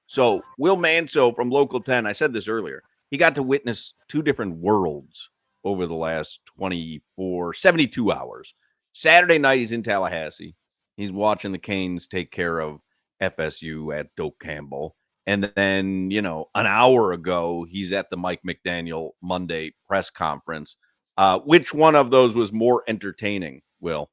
So Will Manso from Local 10, I said this earlier, he got to witness two different worlds over the last 72 hours. Saturday night, he's in Tallahassee. He's watching the Canes take care of FSU at Doak Campbell. And then, an hour ago, he's at the Mike McDaniel Monday press conference. Which one of those was more entertaining, Will?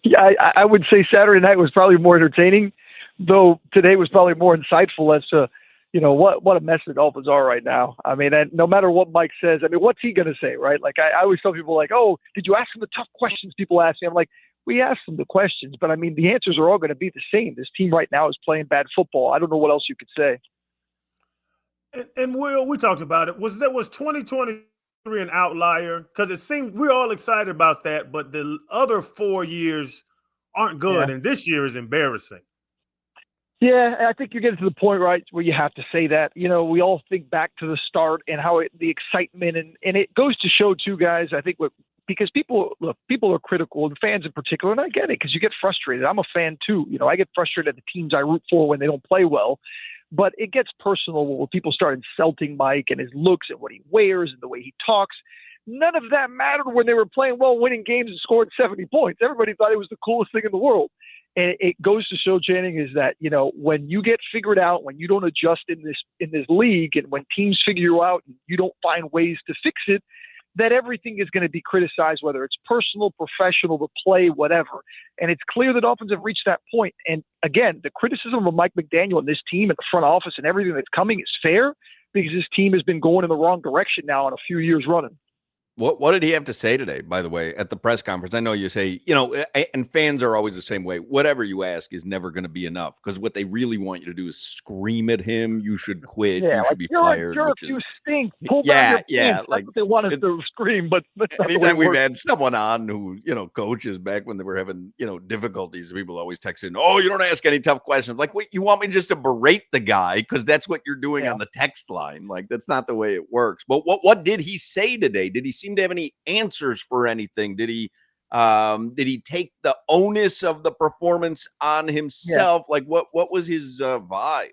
Yeah, I would say Saturday night was probably more entertaining, though today was probably more insightful as to, what a mess the Dolphins are right now. I mean, and no matter what Mike says, I mean, what's he going to say, right? Like, I always tell people, like, oh, did you ask him the tough questions people ask me? I'm like, we asked them the questions, but I mean, the answers are all going to be the same. This team right now is playing bad football. I don't know what else you could say. And Will, we talked about it. Was 2023 an outlier? Because it seemed we're all excited about that, but the other 4 years aren't good, and this year is embarrassing. Yeah, I think you're getting to the point, right, where you have to say that. We all think back to the start and how the excitement, and it goes to show, too, guys, I think because people are critical, and fans in particular, and I get it because you get frustrated. I'm a fan, too. I get frustrated at the teams I root for when they don't play well. But it gets personal when people start insulting Mike and his looks and what he wears and the way he talks. None of that mattered when they were playing well, winning games and scoring 70 points. Everybody thought it was the coolest thing in the world. And it goes to show, Channing, is that, when you get figured out, when you don't adjust in this league, and when teams figure you out and you don't find ways to fix it, that everything is going to be criticized, whether it's personal, professional, the play, whatever. And it's clear the Dolphins have reached that point. And again, the criticism of Mike McDaniel and this team and the front office and everything that's coming is fair, because this team has been going in the wrong direction now on a few years running. What did he have to say today, by the way, at the press conference? I know you say, and fans are always the same way. Whatever you ask is never going to be enough, because what they really want you to do is scream at him. You should quit. Yeah, you should be fired. You stink. Pull down your pants. Like, that's what they want us to scream. But anytime we've had someone on who, coaches back when they were having, difficulties, people always text in, oh, you don't ask any tough questions. Like, wait, you want me just to berate the guy because that's what you're doing on the text line? Like, that's not the way it works. But what did he say today? Did he seem to have any answers for anything? Did he take the onus of the performance on himself? Like, what was his vibe?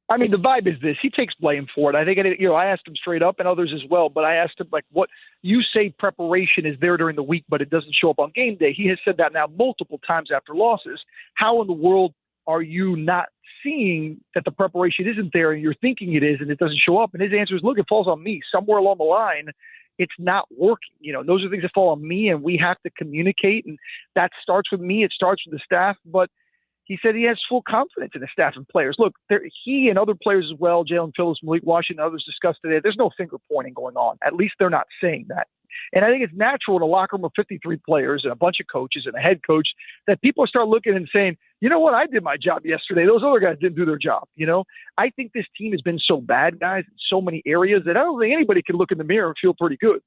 I mean, the vibe is this: he takes blame for it. I think I asked him straight up, and others as well, but I asked him, like, what you say preparation is there during the week, but it doesn't show up on game day. He has said that now multiple times after losses. How in the world are you not seeing that the preparation isn't there and you're thinking it is and it doesn't show up? And his answer is, look, it falls on me. Somewhere along the line, it's not working. Those are things that fall on me, and we have to communicate. And that starts with me. It starts with the staff. But he said he has full confidence in the staff and players. Look, he and other players as well, Jalen Phillips, Malik Washington, others discussed today, there's no finger pointing going on. At least they're not saying that. And I think it's natural in a locker room of 53 players and a bunch of coaches and a head coach that people start looking and saying, you know what, I did my job yesterday. Those other guys didn't do their job. I think this team has been so bad, guys, in so many areas that I don't think anybody can look in the mirror and feel pretty good.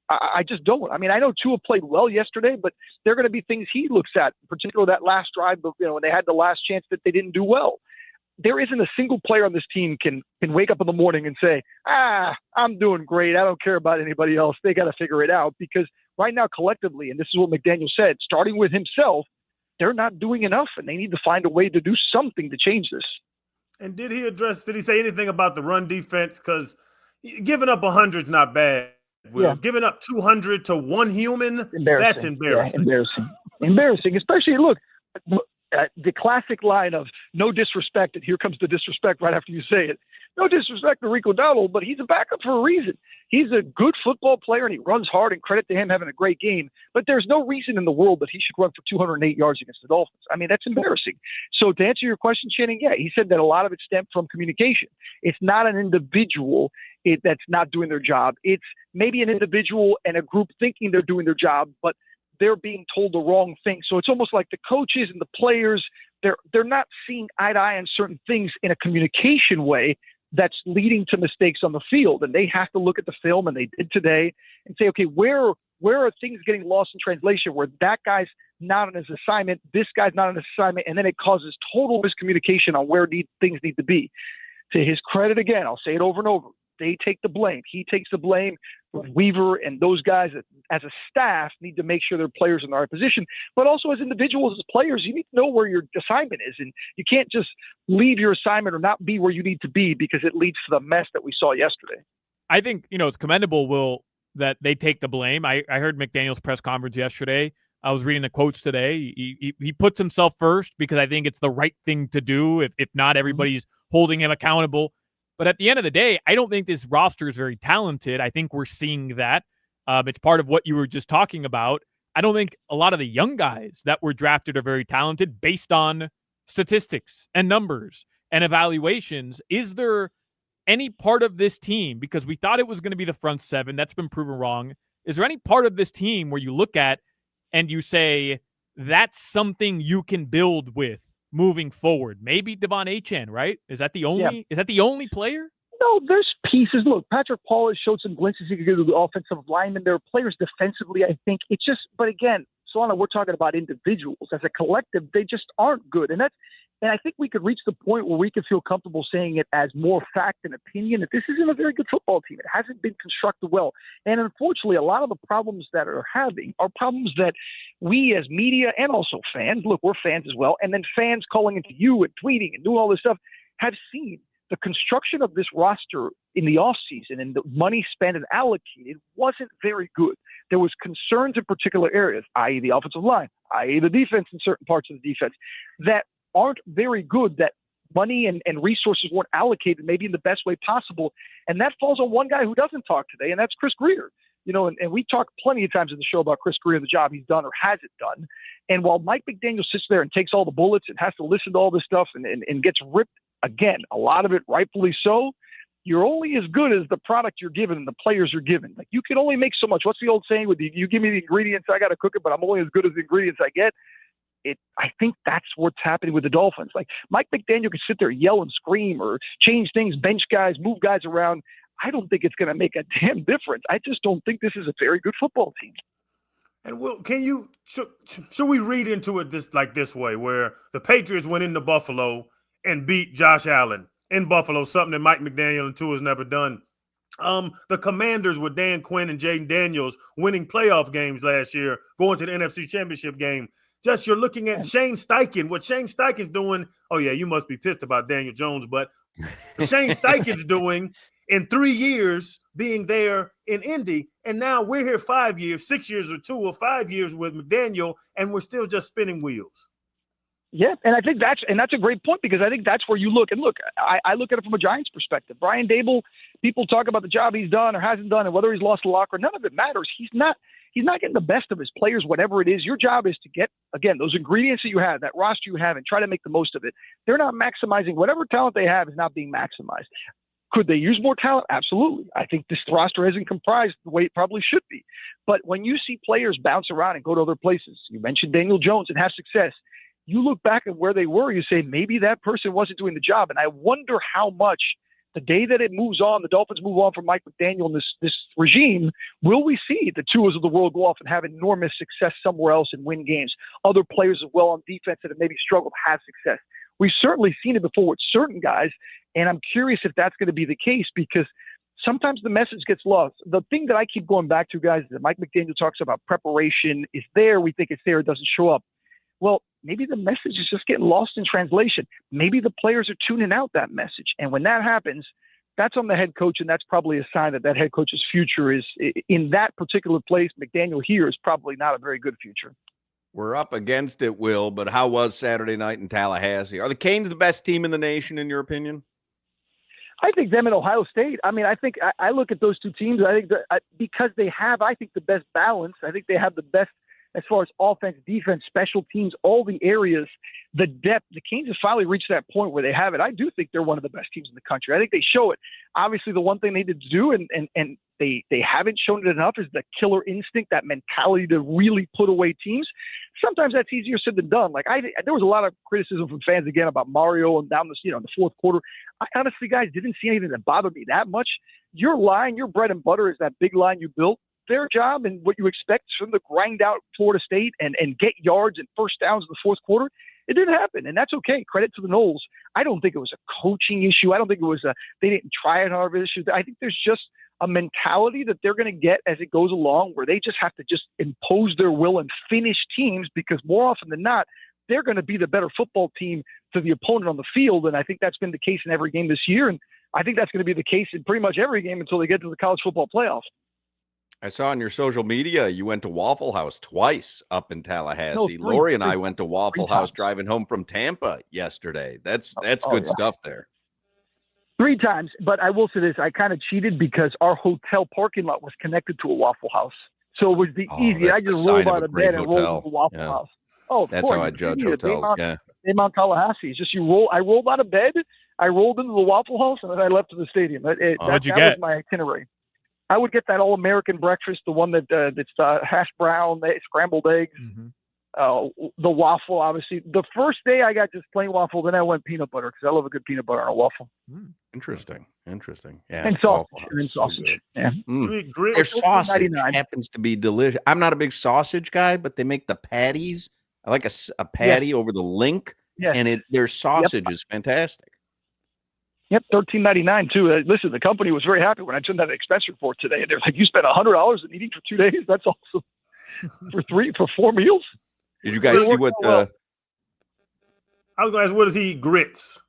I just don't. I mean, I know Tua played well yesterday, but there are going to be things he looks at, particularly that last drive, when they had the last chance that they didn't do well. There isn't a single player on this team can wake up in the morning and say, I'm doing great. I don't care about anybody else. They got to figure it out, because right now collectively, and this is what McDaniel said, starting with himself, they're not doing enough, and they need to find a way to do something to change this. And did he say anything about the run defense? Because giving up 100 is not bad. Giving up 200 to one human, that's embarrassing. Yeah, embarrassing. Especially, look, the classic line of no disrespect, and here comes the disrespect right after you say it. No disrespect to Rico Dowdle, but he's a backup for a reason. He's a good football player, and he runs hard, and credit to him having a great game. But there's no reason in the world that he should run for 208 yards against the Dolphins. I mean, that's embarrassing. So to answer your question, Channing, he said that a lot of it stemmed from communication. It's not an individual that's not doing their job. It's maybe an individual and a group thinking they're doing their job, but they're being told the wrong thing. So it's almost like the coaches and the players, they're not seeing eye to eye on certain things in a communication way that's leading to mistakes on the field. And they have to look at the film, and they did today, and say, okay, where are things getting lost in translation where that guy's not on his assignment, this guy's not on his assignment, and then it causes total miscommunication on where things need to be. To his credit, again, I'll say it over and over, they take the blame. He takes the blame. Weaver and those guys as a staff need to make sure their players in the right position, but also as individuals, as players, you need to know where your assignment is. And you can't just leave your assignment or not be where you need to be because it leads to the mess that we saw yesterday. I think, it's commendable, Will, that they take the blame. I heard McDaniel's press conference yesterday. I was reading the quotes today. He puts himself first because I think it's the right thing to do if not everybody's holding him accountable. But at the end of the day, I don't think this roster is very talented. I think we're seeing that. It's part of what you were just talking about. I don't think a lot of the young guys that were drafted are very talented based on statistics and numbers and evaluations. Is there any part of this team, because we thought it was going to be the front seven, that's been proven wrong. Is there any part of this team where you look at and you say, that's something you can build with moving forward? Maybe Devon Achane, right? Is that the only player? No, there's pieces. Look, Patrick Paul has showed some glimpses he could do to the offensive lineman. There are players defensively, I think. It's just, but again, Solana, we're talking about individuals. As a collective, they just aren't good. And I think we could reach the point where we could feel comfortable saying it as more fact and opinion that this isn't a very good football team. It hasn't been constructed well. And unfortunately, a lot of the problems that are having are problems that we as media and also fans, look, we're fans as well, and then fans calling into you and tweeting and doing all this stuff, have seen. The construction of this roster in the offseason and the money spent and allocated wasn't very good. There was concerns in particular areas, i.e. the offensive line, i.e. the defense in certain parts of the defense, that aren't very good, that money and resources weren't allocated maybe in the best way possible. And that falls on one guy who doesn't talk today, and that's Chris Greer. And we talked plenty of times in the show about Chris Greer, the job he's done or hasn't done. And while Mike McDaniel sits there and takes all the bullets and has to listen to all this stuff and gets ripped, again, a lot of it rightfully so, you're only as good as the product you're given and the players you're given. Like, you can only make so much. What's the old saying? You give me the ingredients, I got to cook it, but I'm only as good as the ingredients I get. I think that's what's happening with the Dolphins. Like, Mike McDaniel can sit there, yell and scream or change things, bench guys, move guys around. I don't think it's going to make a damn difference. I just don't think this is a very good football team. And Will, should we read into it this way, where the Patriots went into Buffalo and beat Josh Allen in Buffalo, something that Mike McDaniel and Tua's never done? The Commanders with Dan Quinn and Jaden Daniels winning playoff games last year, going to the NFC Championship game. Just you're looking at Shane Steichen, what Shane Steichen's doing. Oh, yeah, you must be pissed about Daniel Jones, but Shane Steichen's doing in 3 years being there in Indy, and now we're here 5 years, 6 years or 2 or 5 years with McDaniel, and we're still just spinning wheels. Yeah, and I think that's a great point, because I think that's where you look. And look, I look at it from a Giants perspective. Brian Dable, people talk about the job he's done or hasn't done and whether he's lost the locker. None of it matters. He's not getting the best of his players, whatever it is. Your job is to get, again, those ingredients that you have, that roster you have, and try to make the most of it. They're not maximizing. Whatever talent they have is not being maximized. Could they use more talent? Absolutely. I think this roster isn't comprised the way it probably should be. But when you see players bounce around and go to other places, you mentioned Daniel Jones and have success, you look back at where they were, you say, maybe that person wasn't doing the job. And I wonder how much the day that it moves on, the Dolphins move on from Mike McDaniel and this regime, will we see the Tuas of the world go off and have enormous success somewhere else and win games? Other players as well on defense that have maybe struggled have success. We've certainly seen it before with certain guys, and I'm curious if that's going to be the case, because sometimes the message gets lost. The thing that I keep going back to, guys, is that Mike McDaniel talks about preparation is there. We think it's there. It doesn't show up. Well, maybe the message is just getting lost in translation. Maybe the players are tuning out that message. And when that happens, that's on the head coach, and that's probably a sign that head coach's future is in that particular place. McDaniel here is probably not a very good future. We're up against it, Will, but how was Saturday night in Tallahassee? Are the Canes the best team in the nation, in your opinion? I think them and Ohio State. I mean, I think I look at those two teams. I think that because they have, I think, the best balance. I think they have the best as far as offense, defense, special teams, all the areas, the depth. The Canes have finally reached that point where they have it. I do think they're one of the best teams in the country. I think they show it. Obviously, the one thing they need to do, and they haven't shown it enough, is the killer instinct, that mentality to really put away teams. Sometimes that's easier said than done. Like there was a lot of criticism from fans again about Mario and down in the fourth quarter. I honestly, guys, didn't see anything that bothered me that much. Your line, your bread and butter is that big line you built. Their job and what you expect from the grind out Florida State and get yards and first downs in the fourth quarter. It didn't happen, and that's okay. Credit to the Noles. I don't think it was a coaching issue. I don't think it was they didn't try it. However, issue. I think there's just a mentality that they're going to get as it goes along, where they just have to just impose their will and finish teams, because more often than not, they're going to be the better football team to the opponent on the field. And I think that's been the case in every game this year. And I think that's going to be the case in pretty much every game until they get to the college football playoffs. I saw on your social media you went to Waffle House twice up in Tallahassee. No, three, Lori and three, I went to Waffle three House times. driving home from Tampa yesterday. That's Oh, good yeah. stuff there. 3 times, but I will say this: I kind of cheated because our hotel parking lot was connected to a Waffle House, so it was the easy. I That's the just sign rolled of out a of great bed and rolled hotel. to the Waffle Yeah. House. Oh, of That's course. how I You judge see it, hotels. Yeah. Mount Tallahassee. It's just I rolled out of bed, I rolled into the Waffle House, and then I left to the stadium. That was my itinerary. I would get that all-American breakfast, the one that's hash brown, scrambled eggs, the waffle, obviously. The first day I got just plain waffle, then I went peanut butter because I love a good peanut butter on a waffle. Interesting. Yeah. And sausage. Yeah. Their sausage happens to be delicious. I'm not a big sausage guy, but they make the patties. I like a patty over the link, and their sausage is fantastic. Yep, $13.99 too. Listen, the company was very happy when I turned that expense report today. They're like, "You spent $100 in eating for 2 days? That's awesome for 4 meals." Did you guys see what? I was going to ask, what does he eat? Grits.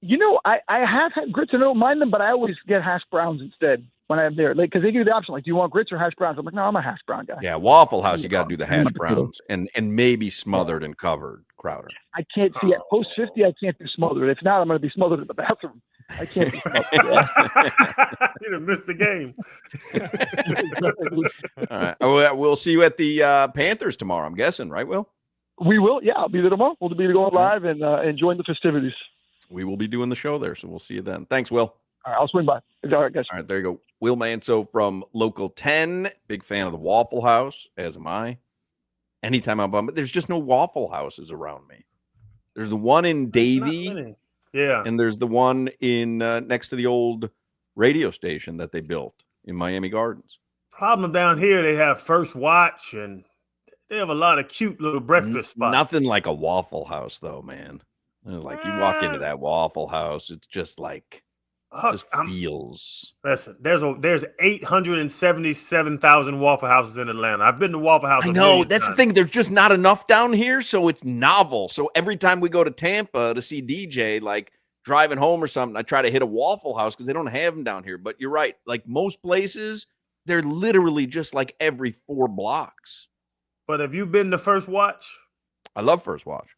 I have had grits and I don't mind them, but I always get hash browns instead when I'm there, because they give you the option, like, do you want grits or hash browns? I'm like, no, I'm a hash brown guy. Yeah, Waffle House, you got to do the hash browns and maybe smothered and covered, Crowder. I can't see it. Post 50, I can't do smothered. If not, I'm going to be smothered in the bathroom. I can't be smothered. You'd have missed the game. All right. We'll see you at the Panthers tomorrow, I'm guessing, right, Will? We will. Yeah, I'll be there tomorrow. We'll be going live and enjoying the festivities. We will be doing the show there, so we'll see you then. Thanks, Will. All right, I'll swing by. All right, guys. All right, there you go. Will Manso from Local 10. Big fan of the Waffle House, as am I. Anytime I'm bumping, there's just no Waffle Houses around me. There's the one in Davie. Yeah. And there's the one in next to the old radio station that they built in Miami Gardens. Problem down here, they have First Watch, and they have a lot of cute little breakfast spots. Nothing like a Waffle House, though, man. Like, you walk into that Waffle House, it's just like, feels. Listen, there's 877,000 Waffle Houses in Atlanta. I've been to Waffle House. I know, that's the thing. There's just not enough down here, so it's novel. So every time we go to Tampa to see DJ, like driving home or something, I try to hit a Waffle House because they don't have them down here. But you're right. Like most places, they're literally just like every 4 blocks. But have you been to First Watch? I love First Watch.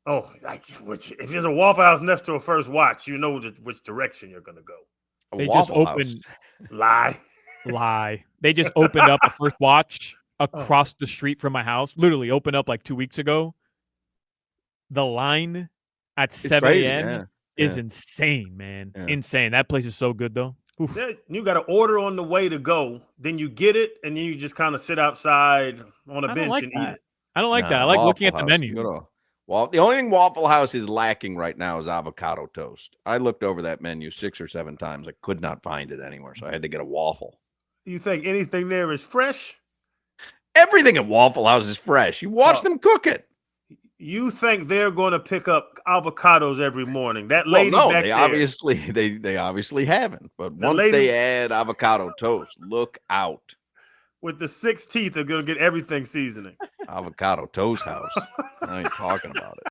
Oh, if there's a Waffle House next to a First Watch, you know which direction you're going to go. They just opened. Lie. They just opened up a First Watch across the street from my house. Literally opened up like 2 weeks ago. The line at 7 a.m. is insane, man. Yeah. Insane. That place is so good, though. Yeah, you got to order on the way to go. Then you get it, and then you just kind of sit outside on a bench and eat it. I don't like that. I like looking at the menu. Well, the only thing Waffle House is lacking right now is avocado toast. I looked over that menu 6 or 7 times. I could not find it anywhere, so I had to get a waffle. You think anything there is fresh? Everything at Waffle House is fresh. You watch them cook it. You think they're going to pick up avocados every morning? That lady back there. They obviously haven't. But once they add avocado toast, look out. With the 6 teeth, they're going to get everything seasoning. Avocado toast house. I ain't talking about it.